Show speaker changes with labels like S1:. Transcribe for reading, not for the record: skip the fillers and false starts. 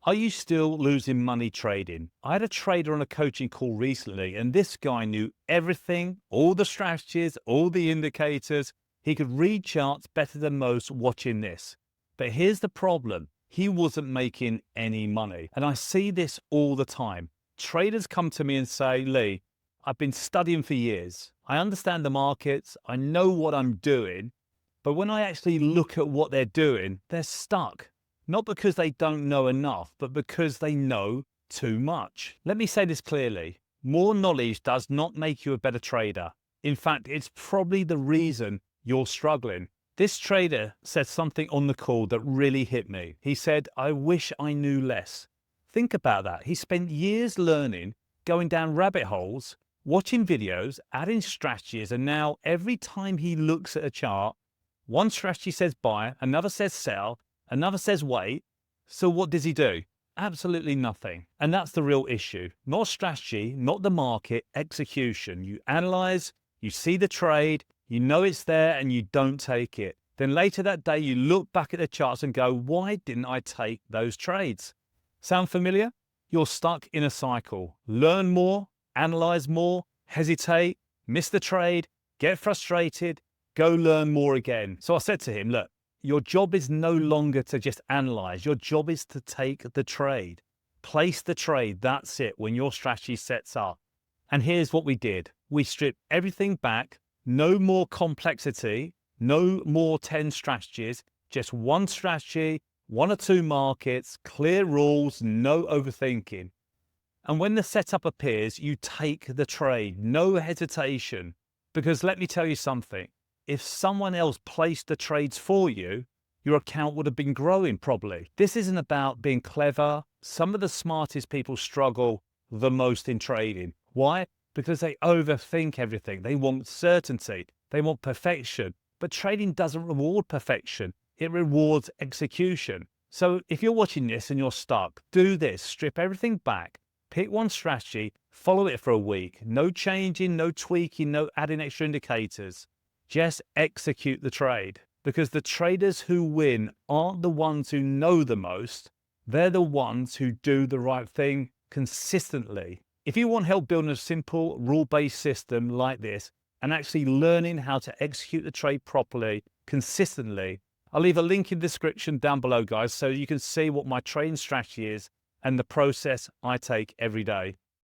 S1: Are you still losing money trading? I had a trader on a coaching call recently, and this guy knew everything, all the strategies, all the indicators. He could read charts better than most watching this. But here's the problem. He wasn't making any money. And I see this all the time. Traders come to me and say, Lee, I've been studying for years. I understand the markets. I know what I'm doing. But when I actually look at what they're doing, they're stuck. Not because they don't know enough, but because they know too much. Let me say this clearly. More knowledge does not make you a better trader. In fact, it's probably the reason you're struggling. This trader said something on the call that really hit me. He said, I wish I knew less. Think about that. He spent years learning, going down rabbit holes, watching videos, adding strategies, and now every time he looks at a chart, one strategy says buy, another says sell, another says wait. So what does he do? Absolutely nothing. And that's the real issue. Not strategy, not the market, execution. You analyze, you see the trade, you know it's there and you don't take it. Then later that day, you look back at the charts and go, why didn't I take those trades? Sound familiar? You're stuck in a cycle. Learn more, analyze more, hesitate, miss the trade, get frustrated, go learn more again. So I said to him, look, your job is no longer to just analyze. Your job is to take the trade. Place the trade. That's it when your strategy sets up. And here's what we did. We stripped everything back. No more complexity. No more 10 strategies. Just one strategy, one or two markets, clear rules, no overthinking. And when the setup appears, you take the trade. No hesitation. Because let me tell you something. If someone else placed the trades for you, your account would have been growing probably. This isn't about being clever. Some of the smartest people struggle the most in trading. Why? Because they overthink everything. They want certainty. They want perfection. But trading doesn't reward perfection. It rewards execution. So if you're watching this and you're stuck, do this. Strip everything back. Pick one strategy. Follow it for a week. No changing, no tweaking, no adding extra indicators. Just execute the trade, because the traders who win aren't the ones who know the most. They're the ones who do the right thing consistently. If you want help building a simple rule-based system like this and actually learning how to execute the trade properly, consistently, I'll leave a link in the description down below, guys, so you can see what my trading strategy is and the process I take every day.